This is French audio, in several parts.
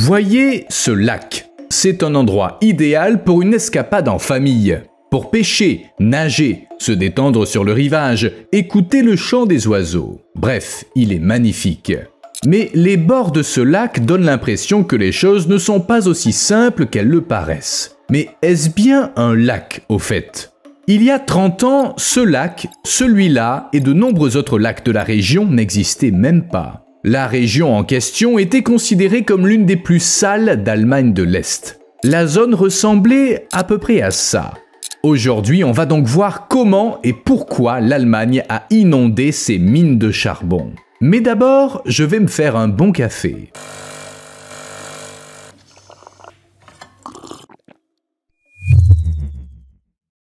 Voyez ce lac. C'est un endroit idéal pour une escapade en famille. Pour pêcher, nager, se détendre sur le rivage, écouter le chant des oiseaux. Bref, il est magnifique. Mais les bords de ce lac donnent l'impression que les choses ne sont pas aussi simples qu'elles le paraissent. Mais est-ce bien un lac, au fait ? Il y a 30 ans, ce lac, celui-là et de nombreux autres lacs de la région n'existaient même pas. La région en question était considérée comme l'une des plus sales d'Allemagne de l'Est. La zone ressemblait à peu près à ça. Aujourd'hui, on va donc voir comment et pourquoi l'Allemagne a inondé ses mines de charbon. Mais d'abord, je vais me faire un bon café.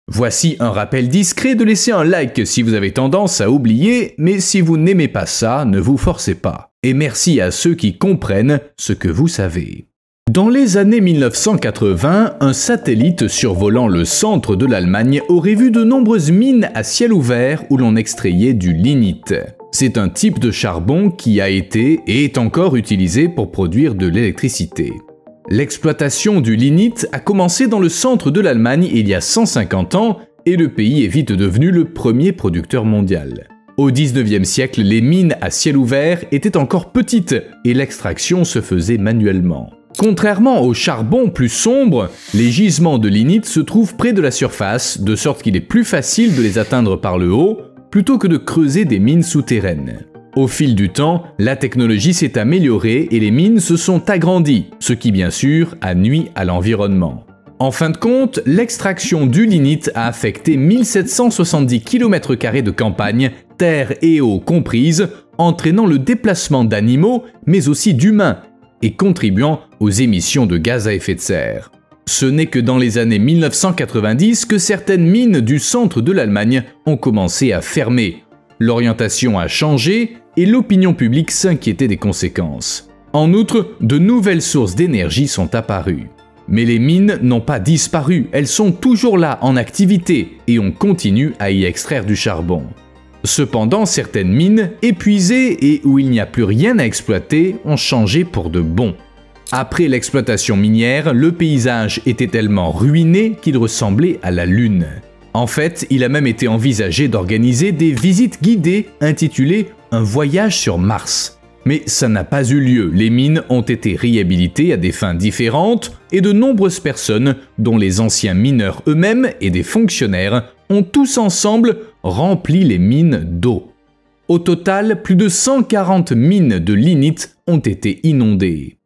Voici un rappel discret de laisser un like si vous avez tendance à oublier, mais si vous n'aimez pas ça, ne vous forcez pas. Et merci à ceux qui comprennent ce que vous savez. Dans les années 1980, un satellite survolant le centre de l'Allemagne aurait vu de nombreuses mines à ciel ouvert où l'on extrayait du lignite. C'est un type de charbon qui a été et est encore utilisé pour produire de l'électricité. L'exploitation du lignite a commencé dans le centre de l'Allemagne il y a 150 ans et le pays est vite devenu le premier producteur mondial. Au 19e siècle, les mines à ciel ouvert étaient encore petites et l'extraction se faisait manuellement. Contrairement au charbon plus sombre, les gisements de lignite se trouvent près de la surface, de sorte qu'il est plus facile de les atteindre par le haut, plutôt que de creuser des mines souterraines. Au fil du temps, la technologie s'est améliorée et les mines se sont agrandies, ce qui bien sûr a nui à l'environnement. En fin de compte, l'extraction du lignite a affecté 1770 km² de campagne, terre et eau comprises, entraînant le déplacement d'animaux, mais aussi d'humains, et contribuant aux émissions de gaz à effet de serre. Ce n'est que dans les années 1990 que certaines mines du centre de l'Allemagne ont commencé à fermer. L'orientation a changé et l'opinion publique s'inquiétait des conséquences. En outre, de nouvelles sources d'énergie sont apparues. Mais les mines n'ont pas disparu, elles sont toujours là en activité et on continue à y extraire du charbon. Cependant, certaines mines, épuisées et où il n'y a plus rien à exploiter, ont changé pour de bon. Après l'exploitation minière, le paysage était tellement ruiné qu'il ressemblait à la Lune. En fait, il a même été envisagé d'organiser des visites guidées intitulées « Un voyage sur Mars ». Mais ça n'a pas eu lieu, les mines ont été réhabilitées à des fins différentes et de nombreuses personnes, dont les anciens mineurs eux-mêmes et des fonctionnaires, ont tous ensemble rempli les mines d'eau. Au total, plus de 140 mines de lignite ont été inondées.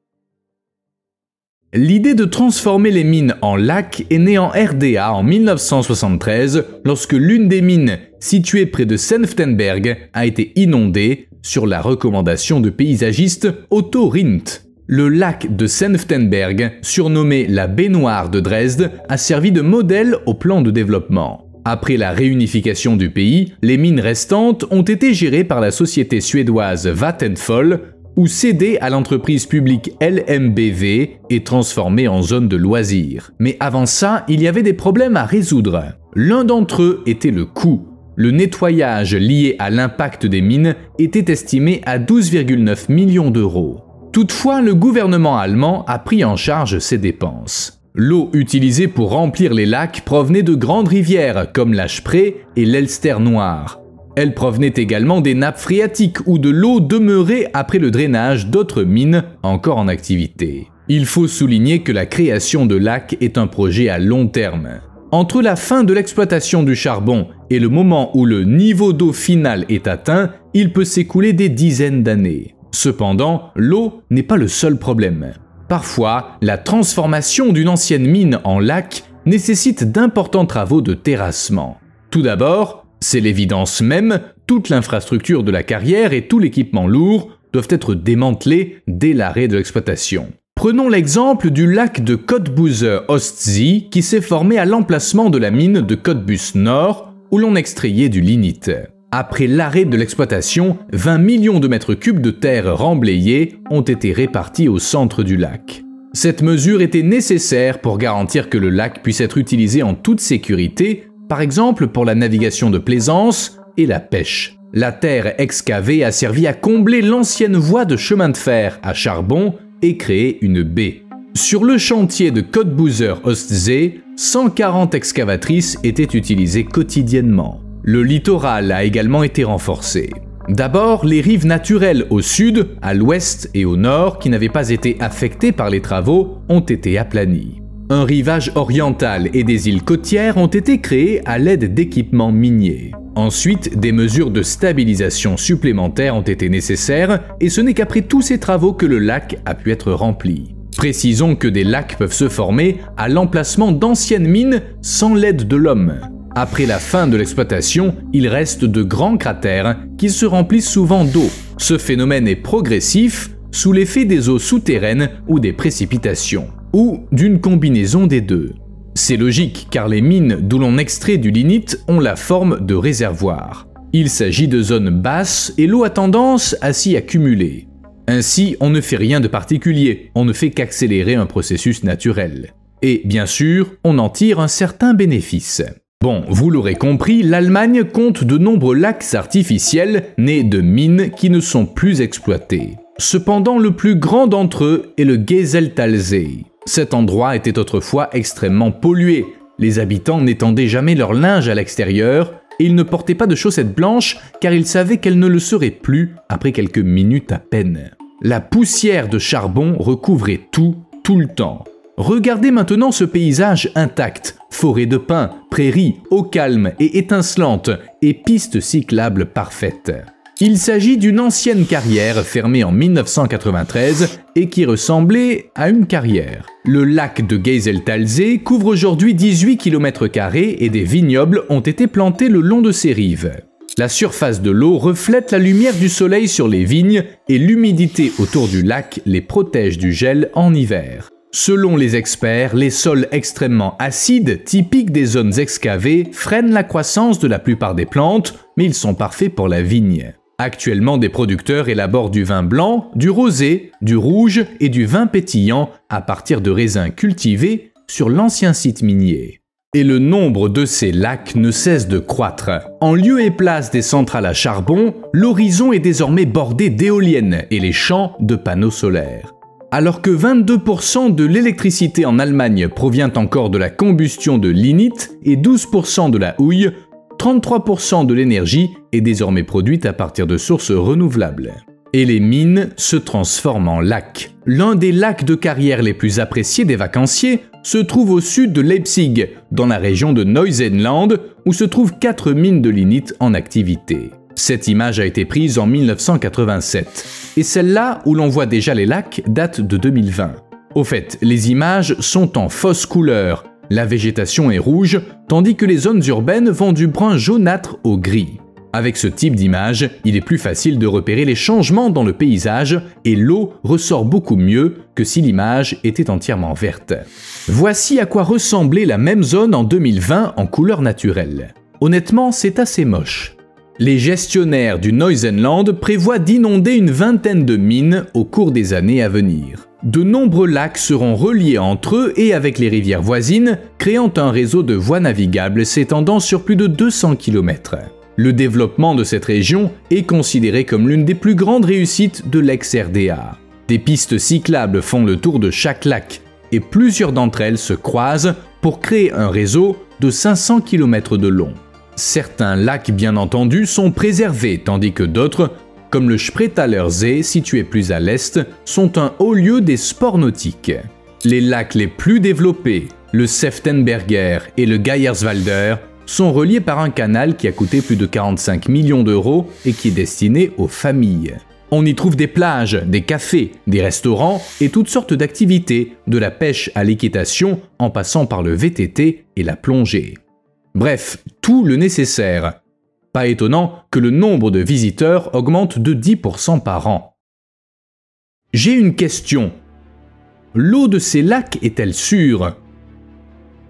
L'idée de transformer les mines en lacs est née en RDA en 1973 lorsque l'une des mines, située près de Senftenberg, a été inondée sur la recommandation de paysagiste Otto Rindt. Le lac de Senftenberg, surnommé la baignoire de Dresde, a servi de modèle au plan de développement. Après la réunification du pays, les mines restantes ont été gérées par la société suédoise Vattenfall ou cédées à l'entreprise publique LMBV et transformées en zone de loisirs. Mais avant ça, il y avait des problèmes à résoudre. L'un d'entre eux était le coût. Le nettoyage lié à l'impact des mines était estimé à 12,9 millions d'euros. Toutefois, le gouvernement allemand a pris en charge ces dépenses. L'eau utilisée pour remplir les lacs provenait de grandes rivières comme la Spree et l'Elster noir. Elle provenait également des nappes phréatiques ou de l'eau demeurée après le drainage d'autres mines encore en activité. Il faut souligner que la création de lacs est un projet à long terme. Entre la fin de l'exploitation du charbon et le moment où le niveau d'eau final est atteint, il peut s'écouler des dizaines d'années. Cependant, l'eau n'est pas le seul problème. Parfois, la transformation d'une ancienne mine en lac nécessite d'importants travaux de terrassement. Tout d'abord, c'est l'évidence même, toute l'infrastructure de la carrière et tout l'équipement lourd doivent être démantelés dès l'arrêt de l'exploitation. Prenons l'exemple du lac de Cottbuser Ostsee qui s'est formé à l'emplacement de la mine de Cottbus Nord où l'on extrayait du lignite. Après l'arrêt de l'exploitation, 20 millions de mètres cubes de terre remblayée ont été répartis au centre du lac. Cette mesure était nécessaire pour garantir que le lac puisse être utilisé en toute sécurité, par exemple pour la navigation de plaisance et la pêche. La terre excavée a servi à combler l'ancienne voie de chemin de fer à charbon et créer une baie. Sur le chantier de Cottbusser Ostsee, 140 excavatrices étaient utilisées quotidiennement. Le littoral a également été renforcé. D'abord, les rives naturelles au sud, à l'ouest et au nord, qui n'avaient pas été affectées par les travaux, ont été aplanies. Un rivage oriental et des îles côtières ont été créés à l'aide d'équipements miniers. Ensuite, des mesures de stabilisation supplémentaires ont été nécessaires et ce n'est qu'après tous ces travaux que le lac a pu être rempli. Précisons que des lacs peuvent se former à l'emplacement d'anciennes mines sans l'aide de l'homme. Après la fin de l'exploitation, il reste de grands cratères qui se remplissent souvent d'eau. Ce phénomène est progressif sous l'effet des eaux souterraines ou des précipitations, ou d'une combinaison des deux. C'est logique car les mines d'où l'on extrait du lignite ont la forme de réservoirs. Il s'agit de zones basses et l'eau a tendance à s'y accumuler. Ainsi, on ne fait rien de particulier, on ne fait qu'accélérer un processus naturel. Et bien sûr, on en tire un certain bénéfice. Bon, vous l'aurez compris, l'Allemagne compte de nombreux lacs artificiels nés de mines qui ne sont plus exploités. Cependant, le plus grand d'entre eux est le Geseltalsee. Cet endroit était autrefois extrêmement pollué, les habitants n'étendaient jamais leur linge à l'extérieur et ils ne portaient pas de chaussettes blanches car ils savaient qu'elles ne le seraient plus après quelques minutes à peine. La poussière de charbon recouvrait tout le temps. Regardez maintenant ce paysage intact, forêt de pins, prairies, eau calme et étincelante, et pistes cyclables parfaites. Il s'agit d'une ancienne carrière fermée en 1993 et qui ressemblait à une carrière. Le lac de Geseltalsee couvre aujourd'hui 18 km² et des vignobles ont été plantés le long de ses rives. La surface de l'eau reflète la lumière du soleil sur les vignes et l'humidité autour du lac les protège du gel en hiver. Selon les experts, les sols extrêmement acides, typiques des zones excavées, freinent la croissance de la plupart des plantes, mais ils sont parfaits pour la vigne. Actuellement, des producteurs élaborent du vin blanc, du rosé, du rouge et du vin pétillant à partir de raisins cultivés sur l'ancien site minier. Et le nombre de ces lacs ne cesse de croître. En lieu et place des centrales à charbon, l'horizon est désormais bordé d'éoliennes et les champs de panneaux solaires. Alors que 22% de l'électricité en Allemagne provient encore de la combustion de lignite et 12% de la houille, 33% de l'énergie est désormais produite à partir de sources renouvelables. Et les mines se transforment en lacs. L'un des lacs de carrière les plus appréciés des vacanciers se trouve au sud de Leipzig, dans la région de Neuseeland, où se trouvent 4 mines de lignite en activité. Cette image a été prise en 1987, et celle-là où l'on voit déjà les lacs date de 2020. Au fait, les images sont en fausse couleur, la végétation est rouge, tandis que les zones urbaines vont du brun jaunâtre au gris. Avec ce type d'image, il est plus facile de repérer les changements dans le paysage et l'eau ressort beaucoup mieux que si l'image était entièrement verte. Voici à quoi ressemblait la même zone en 2020 en couleur naturelle. Honnêtement, c'est assez moche. Les gestionnaires du Neuseeland prévoient d'inonder une vingtaine de mines au cours des années à venir. De nombreux lacs seront reliés entre eux et avec les rivières voisines, créant un réseau de voies navigables s'étendant sur plus de 200 km. Le développement de cette région est considéré comme l'une des plus grandes réussites de l'ex-RDA. Des pistes cyclables font le tour de chaque lac et plusieurs d'entre elles se croisent pour créer un réseau de 500 km de long. Certains lacs, bien entendu, sont préservés, tandis que d'autres, comme le Spreetalersee, situé plus à l'est, sont un haut lieu des sports nautiques. Les lacs les plus développés, le Seftenberger et le Geierswalder, sont reliés par un canal qui a coûté plus de 45 millions d'euros et qui est destiné aux familles. On y trouve des plages, des cafés, des restaurants et toutes sortes d'activités, de la pêche à l'équitation en passant par le VTT et la plongée. Bref, tout le nécessaire. Pas étonnant que le nombre de visiteurs augmente de 10% par an. J'ai une question. L'eau de ces lacs est-elle sûre?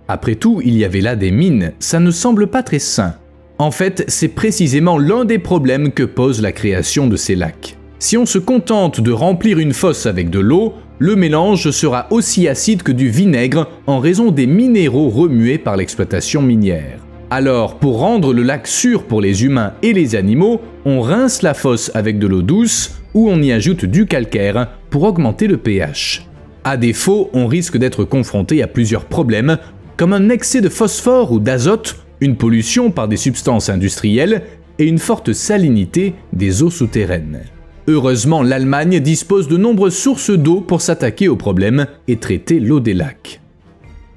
Après tout, il y avait là des mines, ça ne semble pas très sain. En fait, c'est précisément l'un des problèmes que pose la création de ces lacs. Si on se contente de remplir une fosse avec de l'eau, le mélange sera aussi acide que du vinaigre en raison des minéraux remués par l'exploitation minière. Alors, pour rendre le lac sûr pour les humains et les animaux, on rince la fosse avec de l'eau douce, ou on y ajoute du calcaire pour augmenter le pH. À défaut, on risque d'être confronté à plusieurs problèmes, comme un excès de phosphore ou d'azote, une pollution par des substances industrielles et une forte salinité des eaux souterraines. Heureusement, l'Allemagne dispose de nombreuses sources d'eau pour s'attaquer au problème et traiter l'eau des lacs.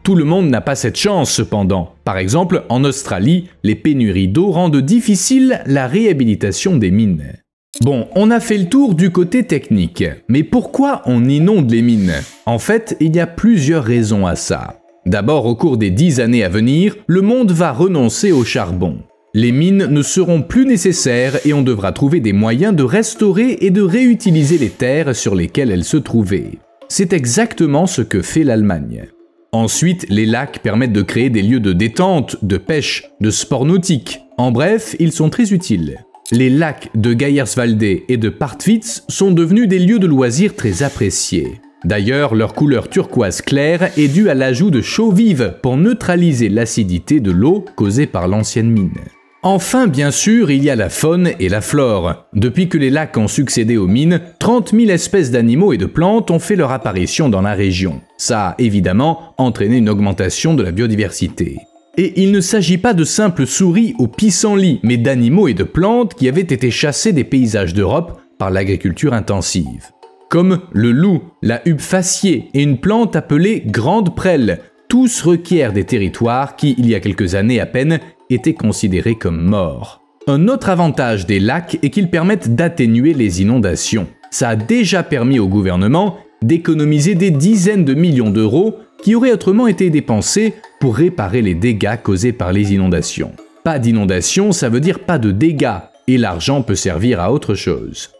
Tout le monde n'a pas cette chance cependant. Par exemple, en Australie, les pénuries d'eau rendent difficile la réhabilitation des mines. Bon, on a fait le tour du côté technique, mais pourquoi on inonde les mines? En fait, il y a plusieurs raisons à ça. D'abord, au cours des 10 années à venir, le monde va renoncer au charbon. Les mines ne seront plus nécessaires et on devra trouver des moyens de restaurer et de réutiliser les terres sur lesquelles elles se trouvaient. C'est exactement ce que fait l'Allemagne. Ensuite, les lacs permettent de créer des lieux de détente, de pêche, de sport nautique. En bref, ils sont très utiles. Les lacs de Geierswalde et de Partwitz sont devenus des lieux de loisirs très appréciés. D'ailleurs, leur couleur turquoise claire est due à l'ajout de chaux vive pour neutraliser l'acidité de l'eau causée par l'ancienne mine. Enfin, bien sûr, il y a la faune et la flore. Depuis que les lacs ont succédé aux mines, 30 000 espèces d'animaux et de plantes ont fait leur apparition dans la région. Ça a évidemment entraîné une augmentation de la biodiversité. Et il ne s'agit pas de simples souris ou pissenlits, mais d'animaux et de plantes qui avaient été chassés des paysages d'Europe par l'agriculture intensive. Comme le loup, la huppe faciée et une plante appelée grande prêle. Tous requièrent des territoires qui, il y a quelques années à peine, étaient considérés comme morts. Un autre avantage des lacs est qu'ils permettent d'atténuer les inondations. Ça a déjà permis au gouvernement d'économiser des dizaines de millions d'euros qui auraient autrement été dépensés pour réparer les dégâts causés par les inondations. Pas d'inondation, ça veut dire pas de dégâts, et l'argent peut servir à autre chose.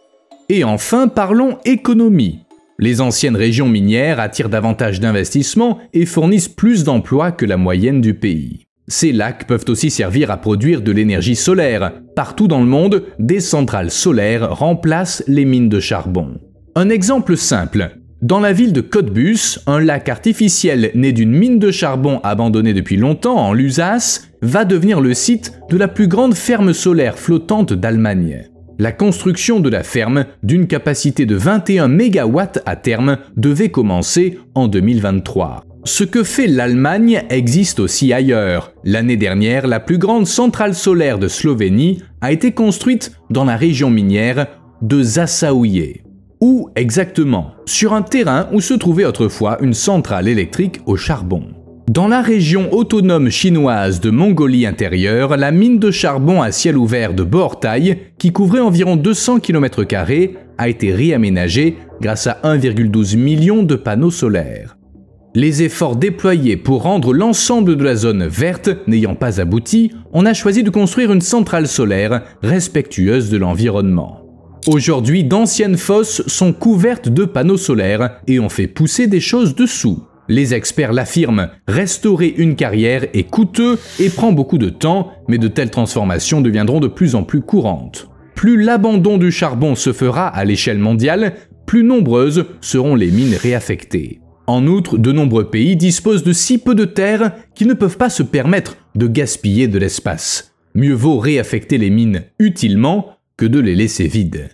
Et enfin, parlons économie. Les anciennes régions minières attirent davantage d'investissements et fournissent plus d'emplois que la moyenne du pays. Ces lacs peuvent aussi servir à produire de l'énergie solaire. Partout dans le monde, des centrales solaires remplacent les mines de charbon. Un exemple simple. Dans la ville de Cottbus, un lac artificiel né d'une mine de charbon abandonnée depuis longtemps en Lusace va devenir le site de la plus grande ferme solaire flottante d'Allemagne. La construction de la ferme, d'une capacité de 21 MW à terme, devait commencer en 2023. Ce que fait l'Allemagne existe aussi ailleurs. L'année dernière, la plus grande centrale solaire de Slovénie a été construite dans la région minière de Zasaouye. Où exactement? Sur un terrain où se trouvait autrefois une centrale électrique au charbon. Dans la région autonome chinoise de Mongolie intérieure, la mine de charbon à ciel ouvert de Bohortaï, qui couvrait environ 200 km², a été réaménagée grâce à 1,12 million de panneaux solaires. Les efforts déployés pour rendre l'ensemble de la zone verte n'ayant pas abouti, on a choisi de construire une centrale solaire respectueuse de l'environnement. Aujourd'hui, d'anciennes fosses sont couvertes de panneaux solaires et on fait pousser des choses dessous. Les experts l'affirment, restaurer une carrière est coûteux et prend beaucoup de temps, mais de telles transformations deviendront de plus en plus courantes. Plus l'abandon du charbon se fera à l'échelle mondiale, plus nombreuses seront les mines réaffectées. En outre, de nombreux pays disposent de si peu de terres qu'ils ne peuvent pas se permettre de gaspiller de l'espace. Mieux vaut réaffecter les mines utilement que de les laisser vides.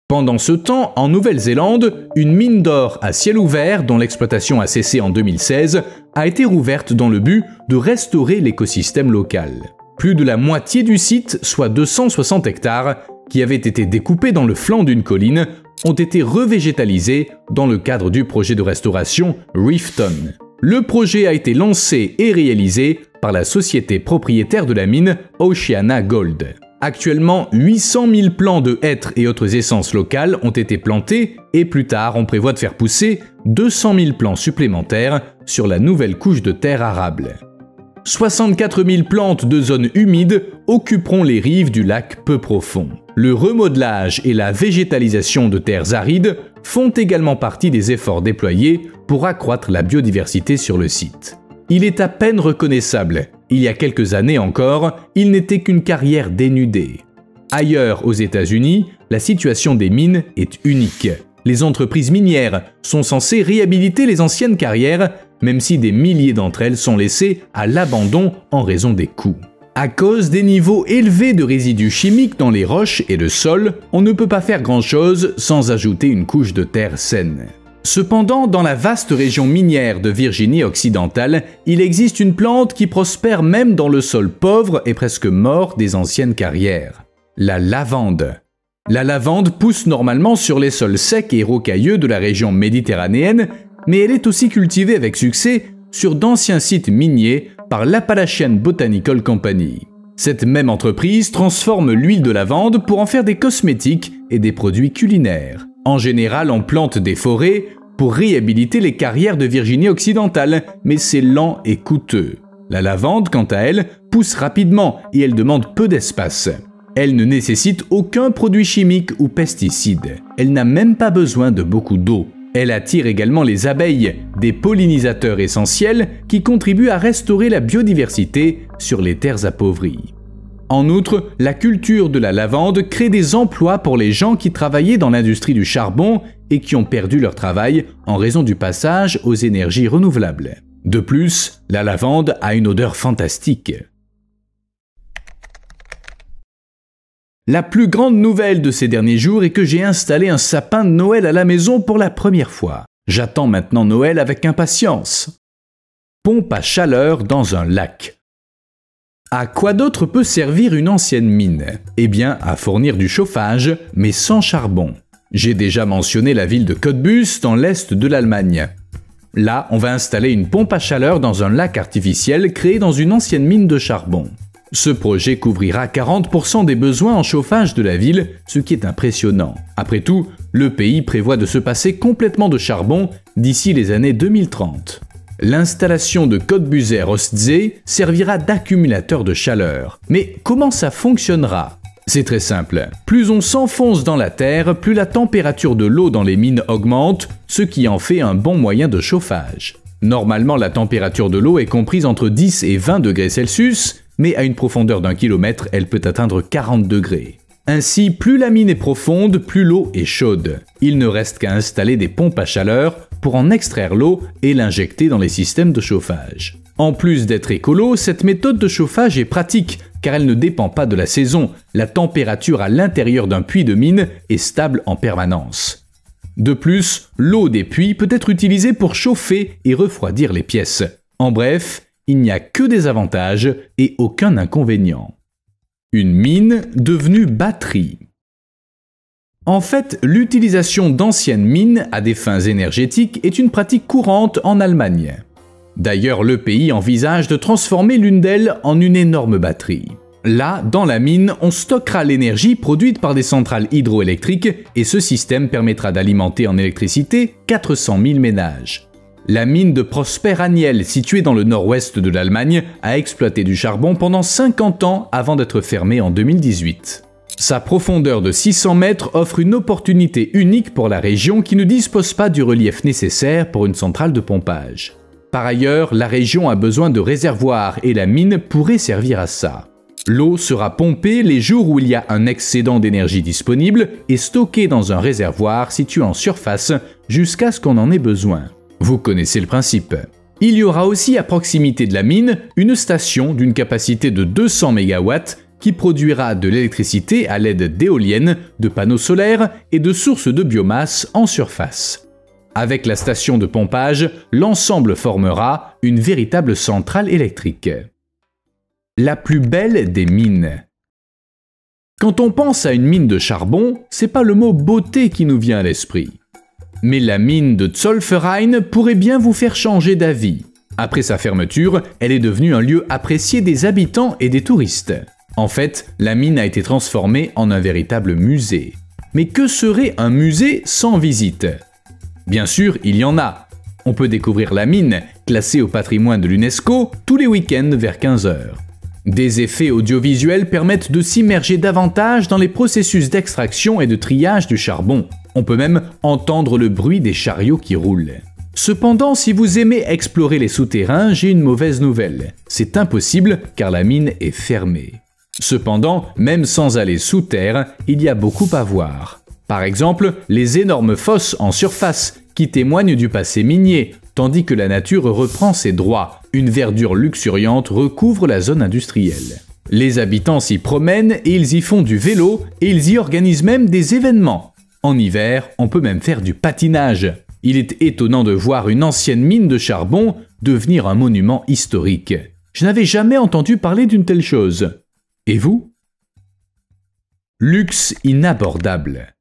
Pendant ce temps, en Nouvelle-Zélande, une mine d'or à ciel ouvert, dont l'exploitation a cessé en 2016, a été rouverte dans le but de restaurer l'écosystème local. Plus de la moitié du site, soit 260 hectares, qui avaient été découpés dans le flanc d'une colline, ont été revégétalisés dans le cadre du projet de restauration Reefton. Le projet a été lancé et réalisé par la société propriétaire de la mine Oceana Gold. Actuellement, 800 000 plants de hêtres et autres essences locales ont été plantés et plus tard, on prévoit de faire pousser 200 000 plants supplémentaires sur la nouvelle couche de terre arable. 64 000 plantes de zones humides occuperont les rives du lac peu profond. Le remodelage et la végétalisation de terres arides font également partie des efforts déployés pour accroître la biodiversité sur le site. Il est à peine reconnaissable. Il y a quelques années encore, il n'était qu'une carrière dénudée. Ailleurs aux États-Unis, la situation des mines est unique. Les entreprises minières sont censées réhabiliter les anciennes carrières, même si des milliers d'entre elles sont laissées à l'abandon en raison des coûts. À cause des niveaux élevés de résidus chimiques dans les roches et le sol, on ne peut pas faire grand-chose sans ajouter une couche de terre saine. Cependant, dans la vaste région minière de Virginie occidentale, il existe une plante qui prospère même dans le sol pauvre et presque mort des anciennes carrières. La lavande. La lavande pousse normalement sur les sols secs et rocailleux de la région méditerranéenne, mais elle est aussi cultivée avec succès sur d'anciens sites miniers par l'Appalachian Botanical Company. Cette même entreprise transforme l'huile de lavande pour en faire des cosmétiques et des produits culinaires. En général, on plante des forêts pour réhabiliter les carrières de Virginie occidentale, mais c'est lent et coûteux. La lavande, quant à elle, pousse rapidement et elle demande peu d'espace. Elle ne nécessite aucun produit chimique ou pesticide. Elle n'a même pas besoin de beaucoup d'eau. Elle attire également les abeilles, des pollinisateurs essentiels qui contribuent à restaurer la biodiversité sur les terres appauvries. En outre, la culture de la lavande crée des emplois pour les gens qui travaillaient dans l'industrie du charbon et qui ont perdu leur travail en raison du passage aux énergies renouvelables. De plus, la lavande a une odeur fantastique. La plus grande nouvelle de ces derniers jours est que j'ai installé un sapin de Noël à la maison pour la première fois. J'attends maintenant Noël avec impatience. Pompe à chaleur dans un lac. À quoi d'autre peut servir une ancienne mine? Eh bien, à fournir du chauffage, mais sans charbon. J'ai déjà mentionné la ville de Cottbus dans l'est de l'Allemagne. Là, on va installer une pompe à chaleur dans un lac artificiel créé dans une ancienne mine de charbon. Ce projet couvrira 40% des besoins en chauffage de la ville, ce qui est impressionnant. Après tout, le pays prévoit de se passer complètement de charbon d'ici les années 2030. L'installation de Cottbuser Ostsee servira d'accumulateur de chaleur. Mais comment ça fonctionnera? C'est très simple. Plus on s'enfonce dans la terre, plus la température de l'eau dans les mines augmente, ce qui en fait un bon moyen de chauffage. Normalement, la température de l'eau est comprise entre 10 et 20 degrés Celsius, mais à une profondeur d'1 km, elle peut atteindre 40 degrés. Ainsi, plus la mine est profonde, plus l'eau est chaude. Il ne reste qu'à installer des pompes à chaleur pour en extraire l'eau et l'injecter dans les systèmes de chauffage. En plus d'être écolo, cette méthode de chauffage est pratique car elle ne dépend pas de la saison. La température à l'intérieur d'un puits de mine est stable en permanence. De plus, l'eau des puits peut être utilisée pour chauffer et refroidir les pièces. En bref, il n'y a que des avantages et aucun inconvénient. Une mine devenue batterie. En fait, l'utilisation d'anciennes mines à des fins énergétiques est une pratique courante en Allemagne. D'ailleurs, le pays envisage de transformer l'une d'elles en une énorme batterie. Là, dans la mine, on stockera l'énergie produite par des centrales hydroélectriques et ce système permettra d'alimenter en électricité 400 000 ménages. La mine de Prosper Aniel, située dans le nord-ouest de l'Allemagne, a exploité du charbon pendant 50 ans avant d'être fermée en 2018. Sa profondeur de 600 mètres offre une opportunité unique pour la région qui ne dispose pas du relief nécessaire pour une centrale de pompage. Par ailleurs, la région a besoin de réservoirs et la mine pourrait servir à ça. L'eau sera pompée les jours où il y a un excédent d'énergie disponible et stockée dans un réservoir situé en surface jusqu'à ce qu'on en ait besoin. Vous connaissez le principe. Il y aura aussi à proximité de la mine une station d'une capacité de 200 MW qui produira de l'électricité à l'aide d'éoliennes, de panneaux solaires et de sources de biomasse en surface. Avec la station de pompage, l'ensemble formera une véritable centrale électrique. La plus belle des mines. Quand on pense à une mine de charbon, c'est pas le mot beauté qui nous vient à l'esprit. Mais la mine de Zollverein pourrait bien vous faire changer d'avis. Après sa fermeture, elle est devenue un lieu apprécié des habitants et des touristes. En fait, la mine a été transformée en un véritable musée. Mais que serait un musée sans visite? Bien sûr, il y en a. On peut découvrir la mine, classée au patrimoine de l'UNESCO, tous les week-ends vers 15 h. Des effets audiovisuels permettent de s'immerger davantage dans les processus d'extraction et de triage du charbon. On peut même entendre le bruit des chariots qui roulent. Cependant, si vous aimez explorer les souterrains, j'ai une mauvaise nouvelle. C'est impossible car la mine est fermée. Cependant, même sans aller sous terre, il y a beaucoup à voir. Par exemple, les énormes fosses en surface qui témoignent du passé minier, tandis que la nature reprend ses droits. Une verdure luxuriante recouvre la zone industrielle. Les habitants s'y promènent et ils y font du vélo et ils y organisent même des événements. En hiver, on peut même faire du patinage. Il est étonnant de voir une ancienne mine de charbon devenir un monument historique. Je n'avais jamais entendu parler d'une telle chose. Et vous? Luxe inabordable.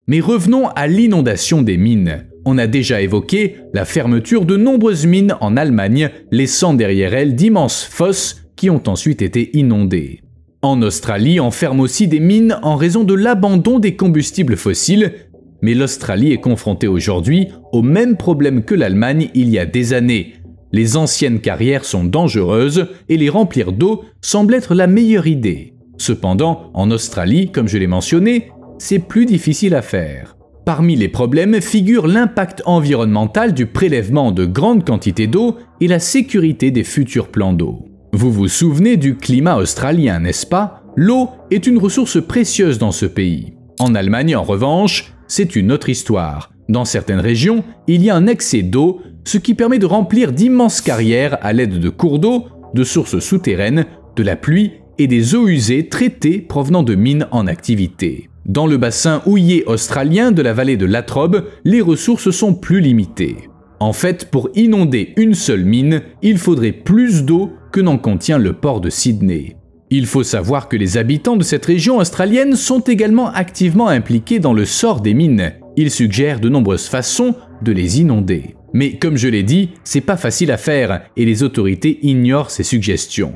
Mais revenons à l'inondation des mines. On a déjà évoqué la fermeture de nombreuses mines en Allemagne, laissant derrière elles d'immenses fosses qui ont ensuite été inondées. En Australie, on ferme aussi des mines en raison de l'abandon des combustibles fossiles, mais l'Australie est confrontée aujourd'hui au même problème que l'Allemagne il y a des années. Les anciennes carrières sont dangereuses et les remplir d'eau semble être la meilleure idée. Cependant, en Australie, comme je l'ai mentionné, c'est plus difficile à faire. Parmi les problèmes figure l'impact environnemental du prélèvement de grandes quantités d'eau et la sécurité des futurs plans d'eau. Vous vous souvenez du climat australien, n'est-ce pas? L'eau est une ressource précieuse dans ce pays. En Allemagne, en revanche, c'est une autre histoire. Dans certaines régions, il y a un excès d'eau, ce qui permet de remplir d'immenses carrières à l'aide de cours d'eau, de sources souterraines, de la pluie et des eaux usées traitées provenant de mines en activité. Dans le bassin houillé australien de la vallée de Latrobe, les ressources sont plus limitées. En fait, pour inonder une seule mine, il faudrait plus d'eau que n'en contient le port de Sydney. Il faut savoir que les habitants de cette région australienne sont également activement impliqués dans le sort des mines. Ils suggèrent de nombreuses façons de les inonder. Mais comme je l'ai dit, c'est pas facile à faire et les autorités ignorent ces suggestions.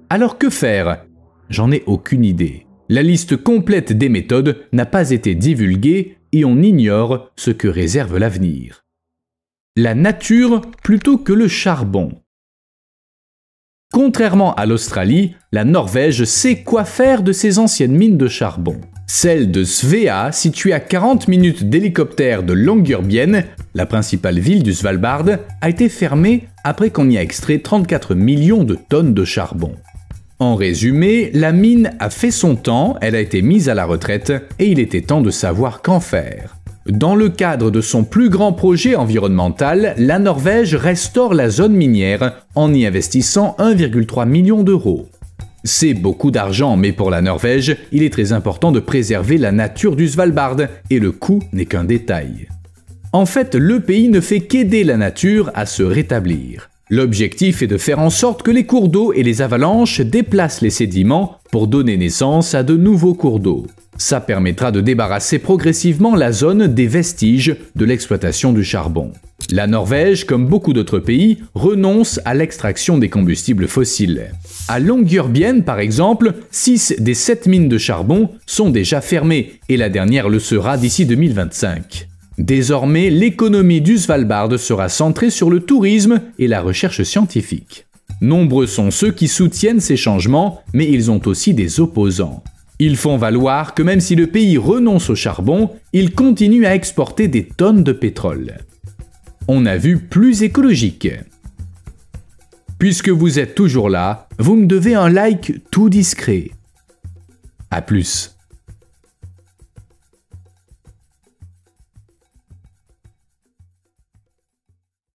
Alors que faire? J'en ai aucune idée. La liste complète des méthodes n'a pas été divulguée et on ignore ce que réserve l'avenir. La nature plutôt que le charbon. Contrairement à l'Australie, la Norvège sait quoi faire de ses anciennes mines de charbon. Celle de Svea, située à 40 minutes d'hélicoptère de Longyearbyen, la principale ville du Svalbard, a été fermée après qu'on y a extrait 34 millions de tonnes de charbon. En résumé, la mine a fait son temps, elle a été mise à la retraite et il était temps de savoir qu'en faire. Dans le cadre de son plus grand projet environnemental, la Norvège restaure la zone minière en y investissant 1,3 million d'euros. C'est beaucoup d'argent, mais pour la Norvège, il est très important de préserver la nature du Svalbard et le coût n'est qu'un détail. En fait, le pays ne fait qu'aider la nature à se rétablir. L'objectif est de faire en sorte que les cours d'eau et les avalanches déplacent les sédiments pour donner naissance à de nouveaux cours d'eau. Ça permettra de débarrasser progressivement la zone des vestiges de l'exploitation du charbon. La Norvège, comme beaucoup d'autres pays, renonce à l'extraction des combustibles fossiles. À Longyearbyen, par exemple, 6 des 7 mines de charbon sont déjà fermées et la dernière le sera d'ici 2025. Désormais, l'économie du Svalbard sera centrée sur le tourisme et la recherche scientifique. Nombreux sont ceux qui soutiennent ces changements, mais ils ont aussi des opposants. Ils font valoir que même si le pays renonce au charbon, il continue à exporter des tonnes de pétrole. On a vu plus écologique. Puisque vous êtes toujours là, vous me devez un like tout discret. À plus.